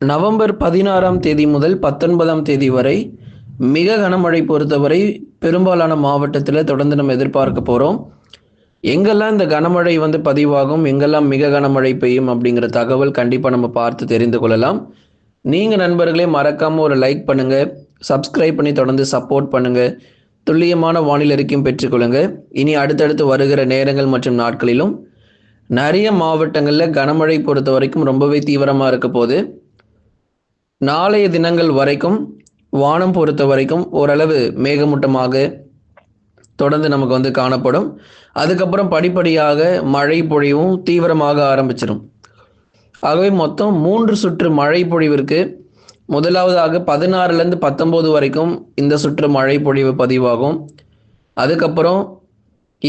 November 16ஆம் தேதி முதல் 19ஆம் தேதி வரை மிக கனமழை பொறுத்தவரை பெரும்பாலான மாவட்டத்தில் தொடர்ந்து நம்ம எதிர்பார்க்க போகிறோம். எங்கெல்லாம் இந்த கனமழை பதிவாகும், எங்கெல்லாம் மிக கனமழை பெய்யும் அப்படிங்கிற தகவல் கண்டிப்பாக நம்ம பார்த்து தெரிந்து கொள்ளலாம். நீங்கள் நண்பர்களே மறக்காமல் ஒரு லைக் பண்ணுங்கள், சப்ஸ்கிரைப் பண்ணி தொடர்ந்து சப்போர்ட் பண்ணுங்கள். துல்லியமான வானிலை அறிக்கையும் பெற்றுக்கொள்ளுங்க. இனி அடுத்தடுத்து வருகிற நேரங்கள் மற்றும் நாட்களிலும் நிறைய மாவட்டங்களில் கனமழை பொறுத்த வரைக்கும் ரொம்பவே தீவிரமாக இருக்க போகுது. நாளைய தினங்கள் வரைக்கும் வானம் பொறுத்த வரைக்கும் ஓரளவு மேகமூட்டமாக தொடர்ந்து நமக்கு காணப்படும். அதுக்கப்புறம் படிப்படியாக மழை பொழிவும் தீவிரமாக ஆரம்பிச்சிடும். ஆகவே மொத்தம் 3 சுற்று மழை பொழிவிற்கு முதலாவதாக 16லேருந்து 19 வரைக்கும் இந்த சுற்று மழை பொழிவு பதிவாகும். அதுக்கப்புறம்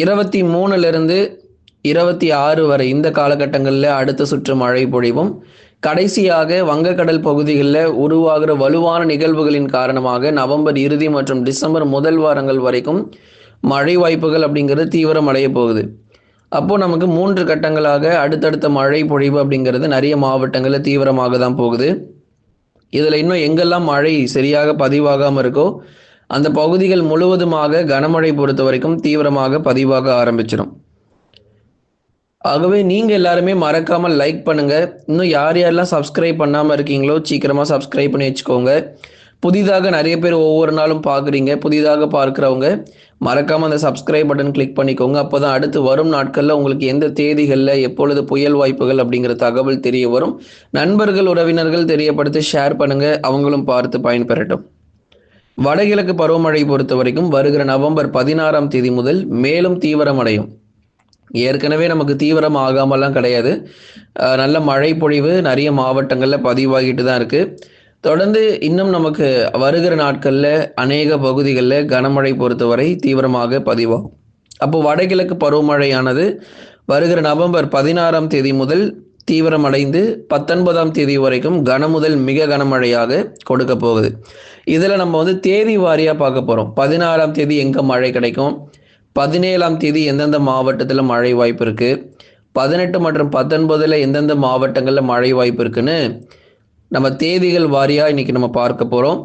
23லேருந்து 26 வரை இந்த காலகட்டங்களில் அடுத்த சுற்று மழை பொழிவும், கடைசியாக வங்கக்கடல் பகுதிகளில் உருவாகிற வலுவான நிகழ்வுகளின் காரணமாக நவம்பர் இறுதி மற்றும் டிசம்பர் முதல் வாரங்கள் வரைக்கும் மழை வாய்ப்புகள் அப்படிங்கிறது தீவிரம் அடைய போகுது. அப்போது நமக்கு 3 கட்டங்களாக அடுத்தடுத்த மழை பொழிவு அப்படிங்கிறது நிறைய மாவட்டங்களில் தீவிரமாக தான் போகுது. இதில் இன்னும் எங்கெல்லாம் மழை சரியாக பதிவாகாமல் இருக்கோ அந்த பகுதிகள் முழுவதுமாக கனமழை பொறுத்த வரைக்கும் தீவிரமாக பதிவாக ஆரம்பிச்சிடும். ஆகவே நீங்கள் எல்லாருமே மறக்காமல் லைக் பண்ணுங்கள். இன்னும் யார் யாரெல்லாம் சப்ஸ்கிரைப் பண்ணாமல் இருக்கீங்களோ சீக்கிரமாக சப்ஸ்கிரைப் பண்ணி வச்சுக்கோங்க. புதிதாக நிறைய பேர் ஒவ்வொரு நாளும் பார்க்குறீங்க. புதிதாக பார்க்குறவங்க மறக்காமல் அந்த சப்ஸ்கிரைப் பட்டன் கிளிக் பண்ணிக்கோங்க. அப்போ தான் அடுத்து வரும் நாட்களில் உங்களுக்கு எந்த தேதிகளில் எப்பொழுது புயல் வாய்ப்புகள் அப்படிங்கிற தகவல் தெரிய வரும். நண்பர்கள் உறவினர்கள் தெரியப்படுத்தி ஷேர் பண்ணுங்கள், அவங்களும் பார்த்து பயன்பெறட்டும். வடகிழக்கு பருவமழை பொறுத்த வரைக்கும் வருகிற நவம்பர் 16ஆம் தேதி முதல் மேலும் தீவிரமடையும். ஏற்கனவே நமக்கு தீவிரம் ஆகாமலாம் கிடையாது. நல்ல மழை பொழிவு நிறைய மாவட்டங்களில் பதிவாகிட்டு தான் இருக்குது. தொடர்ந்து இன்னும் நமக்கு வருகிற நாட்களில் அநேக பகுதிகளில் கனமழை பொறுத்தவரை தீவிரமாக பதிவாகும். அப்போது வடகிழக்கு பருவமழையானது வருகிற நவம்பர் 16ஆம் தேதி முதல் தீவிரமடைந்து 19ஆம் தேதி வரைக்கும் கனமுதல் மிக கனமழையாக கொடுக்க போகுது. இதில் நம்ம தேதி வாரியாக பார்க்க போகிறோம். 16ஆம் தேதி எங்கே மழை கிடைக்கும், 17ஆம் தேதி எந்தெந்த மாவட்டத்தில் மழை வாய்ப்பு இருக்குது, 18 மற்றும் 19 எந்தெந்த மாவட்டங்களில் மழை வாய்ப்பு இருக்குன்னு நம்ம தேதிகள் வாரியாக இன்றைக்கி நம்ம பார்க்க போகிறோம்.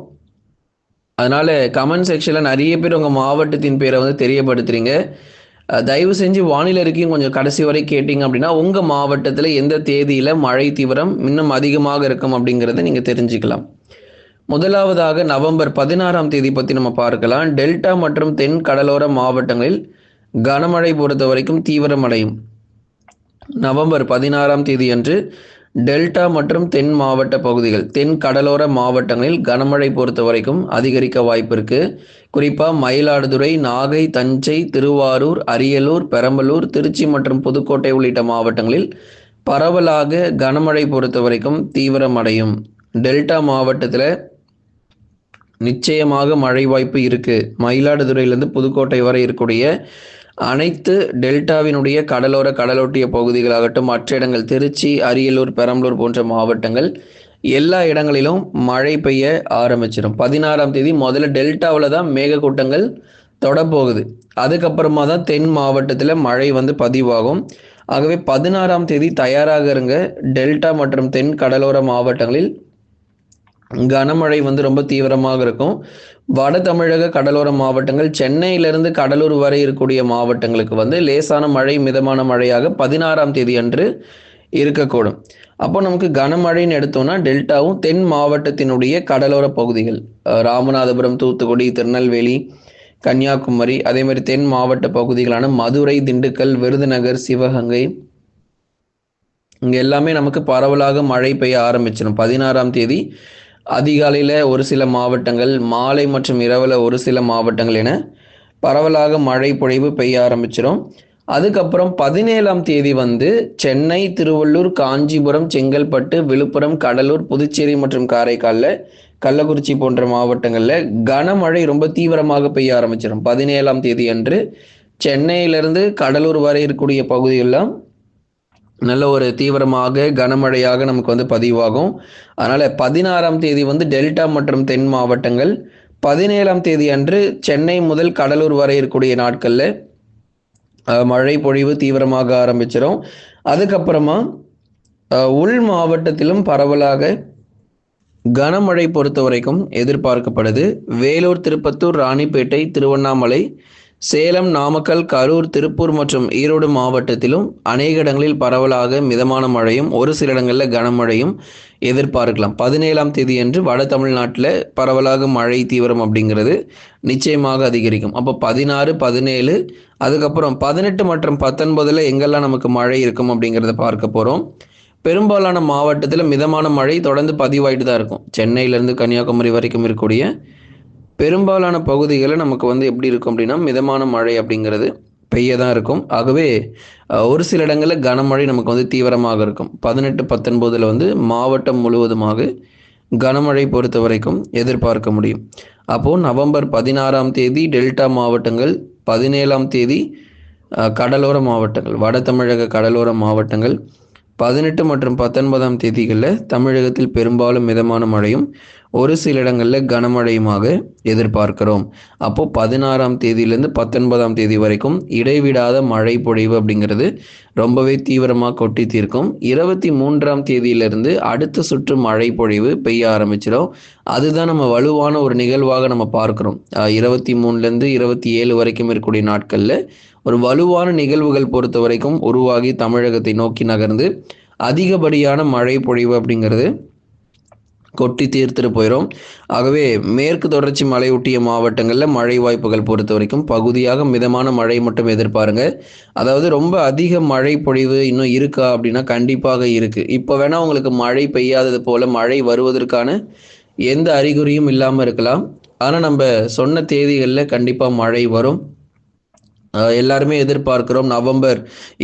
அதனால் கமெண்ட் செக்ஷனில் நிறைய பேர் உங்கள் மாவட்டத்தின் பேரை தெரியப்படுத்துகிறீங்க. தயவு செஞ்சு வானிலை அறிக்கையும் கொஞ்சம் கடைசி வரை கேட்டிங்க அப்படின்னா உங்கள் மாவட்டத்தில் எந்த தேதியில் மழை தீவிரம் இன்னும் அதிகமாக இருக்கும் அப்படிங்கிறத நீங்கள் தெரிஞ்சுக்கலாம். முதலாவதாக நவம்பர் 16ஆம் தேதி பற்றி நம்ம பார்க்கலாம். டெல்டா மற்றும் தென் கடலோர மாவட்டங்களில் கனமழை பொறுத்த வரைக்கும் தீவிரமடையும். நவம்பர் 16ஆம் தேதி அன்று டெல்டா மற்றும் தென் மாவட்ட பகுதிகள், தென் கடலோர மாவட்டங்களில் கனமழை பொறுத்த வரைக்கும் அதிகரிக்க வாய்ப்பு இருக்கு. குறிப்பாக மயிலாடுதுறை, நாகை, தஞ்சை, திருவாரூர், அரியலூர், பெரம்பலூர், திருச்சி மற்றும் புதுக்கோட்டை உள்ளிட்ட மாவட்டங்களில் பரவலாக கனமழை பொறுத்த வரைக்கும் தீவிரமடையும். டெல்டா மாவட்டத்தில் நிச்சயமாக மழை வாய்ப்பு இருக்கு. மயிலாடுதுறையிலிருந்து புதுக்கோட்டை வரை இருக்கக்கூடிய அனைத்து டெல்டாவினுடைய கடலோட்டிய பகுதிகளாகட்டும், மற்ற இடங்கள் திருச்சி, அரியலூர், பெரம்பலூர் போன்ற மாவட்டங்கள் எல்லா இடங்களிலும் மழை பெய்ய ஆரம்பிச்சிடும். 16ஆம் தேதி முதல்ல டெல்டாவில் தான் மேகக்கூட்டங்கள் தொடப்போகுது. அதுக்கப்புறமா தான் தென் மாவட்டத்தில் மழை பதிவாகும். ஆகவே 16ஆம் தேதி தயாராக இருங்க. டெல்டா மற்றும் தென் கடலோர மாவட்டங்களில் கனமழை ரொம்ப தீவிரமாக இருக்கும். வட தமிழக கடலோர மாவட்டங்கள், சென்னையிலிருந்து கடலூர் வரை இருக்கக்கூடிய மாவட்டங்களுக்கு லேசான மழை, மிதமான மழையாக 16ஆம் தேதி அன்று இருக்கக்கூடும். அப்போ நமக்கு கனமழைன்னு எடுத்தோம்னா டெல்டாவும் தென் மாவட்டத்தினுடைய கடலோர பகுதிகள், ராமநாதபுரம், தூத்துக்குடி, திருநெல்வேலி, கன்னியாகுமரி, அதே மாதிரி தென் மாவட்ட பகுதிகளான மதுரை, திண்டுக்கல், விருதுநகர், சிவகங்கை, இங்கே எல்லாமே நமக்கு பரவலாக மழை பெய்ய ஆரம்பிச்சிடும். 16ஆம் தேதி அதிகாலையில் ஒரு சில மாவட்டங்கள், மாலை மற்றும் இரவில் ஒரு சில மாவட்டங்கள் என பரவலாக மழை பொழிவு பெய்ய ஆரம்பிச்சிடும். அதுக்கப்புறம் 17ஆம் தேதி சென்னை, திருவள்ளூர், காஞ்சிபுரம், செங்கல்பட்டு, விழுப்புரம், கடலூர், புதுச்சேரி மற்றும் காரைக்காலில், கள்ளக்குறிச்சி போன்ற மாவட்டங்களில் கனமழை ரொம்ப தீவிரமாக பெய்ய ஆரம்பிச்சிடும். 17ஆம் தேதி அன்று சென்னையிலிருந்து கடலூர் வரை இருக்கக்கூடிய பகுதிகளெல்லாம் நல்ல ஒரு தீவிரமாக கனமழையாக நமக்கு பதிவாகும். அதனால் 16ஆம் தேதி டெல்டா மற்றும் தென் மாவட்டங்கள், 17ஆம் தேதி அன்று சென்னை முதல் கடலூர் வரை இருக்கக்கூடிய நாட்களில் மழை பொழிவு தீவிரமாக ஆரம்பிச்சிடும். அதுக்கப்புறமா உள் மாவட்டத்திலும் பரவலாக கனமழை பொறுத்த வரைக்கும் எதிர்பார்க்கப்படுது. வேலூர், திருப்பத்தூர், ராணிப்பேட்டை, திருவண்ணாமலை, சேலம், நாமக்கல், கரூர், திருப்பூர் மற்றும் ஈரோடு மாவட்டத்திலும் அநேக இடங்களில் பரவலாக மிதமான மழையும் ஒரு சில இடங்களில் கனமழையும் எதிர்பார்க்கலாம். 17ஆம் தேதி அன்று வட தமிழ்நாட்டில் பரவலாக மழை தீவிரம் அப்படிங்கிறது நிச்சயமாக அதிகரிக்கும். அப்போ 16, 17, அதுக்கப்புறம் 18 மற்றும் 19 எங்கெல்லாம் நமக்கு மழை இருக்கும் அப்படிங்கிறத பார்க்க போகிறோம். பெரும்பாலான மாவட்டத்தில் மிதமான மழை தொடர்ந்து பதிவாயிட்டு தான் இருக்கும். சென்னையிலேருந்து கன்னியாகுமரி வரைக்கும் இருக்கக்கூடிய பெரும்பாலான பகுதிகளில் நமக்கு எப்படி இருக்கும் அப்படின்னா மிதமான மழை அப்படிங்கிறது பெய்ய தான் இருக்கும். ஆகவே ஒரு சில இடங்களில் கனமழை நமக்கு தீவிரமாக இருக்கும். 18, 19 மாவட்டம் முழுவதுமாக கனமழை பொறுத்த வரைக்கும் எதிர்பார்க்க முடியும். அப்போது நவம்பர் 16ஆம் தேதி டெல்டா மாவட்டங்கள், 17ஆம் தேதி கடலோர மாவட்டங்கள், வட தமிழக கடலோர மாவட்டங்கள், 18 மற்றும் 19ஆம் தேதிகளில் தமிழகத்தில் பெரும்பாலும் மிதமான மழையும் ஒரு சில இடங்களில் கனமழையுமாக எதிர்பார்க்கிறோம். அப்போது 16ஆம் தேதியிலேருந்து 19ஆம் தேதி வரைக்கும் இடைவிடாத மழை பொழிவு அப்படிங்கிறது ரொம்பவே தீவிரமாக கொட்டி தீர்க்கும். 23ஆம் தேதியிலிருந்து அடுத்த சுற்று மழை பொழிவு பெய்ய ஆரம்பிச்சிடும். அதுதான் நம்ம வலுவான ஒரு நிகழ்வாக நம்ம பார்க்குறோம். 23லேருந்து 27 வரைக்கும் இருக்கக்கூடிய நாட்களில் ஒரு வலுவான நிகழ்வுகள் பொறுத்த வரைக்கும் உருவாகி தமிழகத்தை நோக்கி நகர்ந்து அதிகப்படியான மழை பொழிவு அப்படிங்கிறது கொட்டி தீர்த்துட்டு போயிடும். ஆகவே மேற்கு தொடர்ச்சி மலையொட்டிய மாவட்டங்களில் மழை வாய்ப்புகள் பொறுத்த வரைக்கும் பகுதியாக மிதமான மழை மட்டும் எதிர்பாருங்க. அதாவது ரொம்ப அதிக மழை பொழிவு இன்னும் இருக்கா அப்படின்னா கண்டிப்பாக இருக்குது. இப்போ வேணால் உங்களுக்கு மழை பெய்யாதது போல் மழை வருவதற்கான எந்த அறிகுறியும் இல்லாமல் இருக்கலாம். ஆனால் நம்ம சொன்ன தேதிகளில் கண்டிப்பாக மழை வரும். எல்லாருமே எதிர்பார்க்கிறோம் நவம்பர்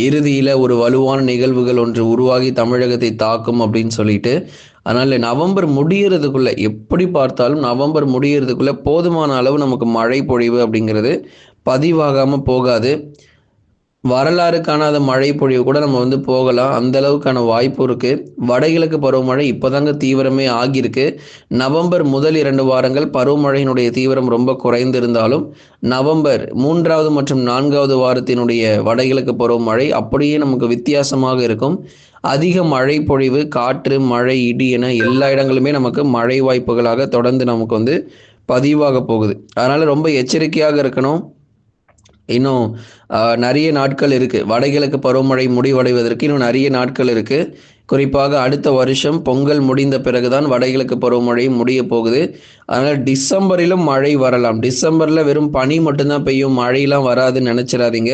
இறுதியில் ஒரு வலுவான நிகழ்வுகள் ஒன்று உருவாகி தமிழகத்தை தாக்கும் அப்படின்னு சொல்லிட்டு. அதனால் நவம்பர் முடியறதுக்குள்ளே எப்படி பார்த்தாலும் நவம்பர் முடியறதுக்குள்ளே போதுமான அளவு நமக்கு மழை பொழிவு அப்படிங்கிறது பதிவாகாமல் போகாது. வரலாறு காணாத மழை பொழிவு கூட நம்ம போகலாம். அந்த அளவுக்கான வாய்ப்பு இருக்குது. வடகிழக்கு பருவமழை இப்போதாங்க தீவிரமே ஆகியிருக்கு. நவம்பர் முதல் 2 வாரங்கள் பருவமழையினுடைய தீவிரம் ரொம்ப குறைந்திருந்தாலும் நவம்பர் 3வது மற்றும் 4வது வாரத்தினுடைய வடகிழக்கு பருவமழை அப்படியே நமக்கு வித்தியாசமாக இருக்கும். அதிக மழை பொழிவு, காற்று, மழை, இடி என எல்லா இடங்களுமே நமக்கு மழை வாய்ப்புகளாக தொடர்ந்து நமக்கு பதிவாக போகுது. அதனால் ரொம்ப எச்சரிக்கையாக இருக்கணும். இன்னும் நிறைய நாட்கள் இருக்குது. வடகிழக்கு பருவமழை முடிவடைவதற்கு இன்னும் நிறைய நாட்கள் இருக்குது. குறிப்பாக அடுத்த வருஷம் பொங்கல் முடிந்த பிறகுதான் வடகிழக்கு பருவமழை முடிய போகுது. அதனால் டிசம்பரிலும் மழை வரலாம். டிசம்பரில் வெறும் பனி மட்டும்தான் பெய்யும், மழையெல்லாம் வராதுன்னு நினச்சிடாதீங்க.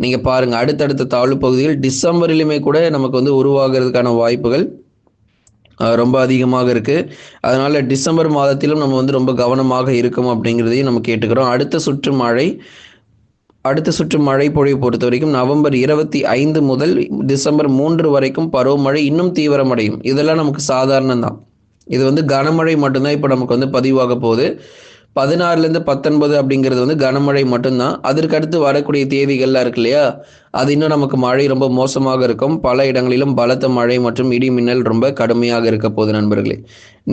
நீங்கள் பாருங்கள், அடுத்தடுத்த தாழ்வு பகுதிகள் டிசம்பரிலுமே கூட நமக்கு உருவாகிறதுக்கான வாய்ப்புகள் ரொம்ப அதிகமாக இருக்குது. அதனால் டிசம்பர் மாதத்திலும் நம்ம ரொம்ப கவனமாக இருக்கும் அப்படிங்கிறதையும் நம்ம கேட்டுக்கிறோம். அடுத்த சுற்று மழை பொழிவு பொறுத்த வரைக்கும் நவம்பர் 25 முதல் டிசம்பர் 3 வரைக்கும் பருவமழை இன்னும் தீவிரமடையும். இதெல்லாம் நமக்கு சாதாரணம் தான். இது கனமழை மட்டும்தான் இப்போ நமக்கு பதிவாக போகுது. 16லேருந்து 19 அப்படிங்கிறது கனமழை மட்டும்தான். அதற்கடுத்து வரக்கூடிய தேதிகள்லாம் இருக்கு இல்லையா, அது இன்னும் நமக்கு மழை ரொம்ப மோசமாக இருக்கும். பல இடங்களிலும் பலத்த மழை மற்றும் இடி மின்னல் ரொம்ப கடுமையாக இருக்க போகுது. நண்பர்களே,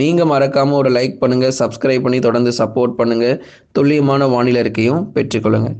நீங்கள் மறக்காமல் ஒரு லைக் பண்ணுங்கள், சப்ஸ்கிரைப் பண்ணி தொடர்ந்து சப்போர்ட் பண்ணுங்கள். துல்லியமான வானிலை அறிக்கையும் பெற்றுக்கொள்ளுங்கள்.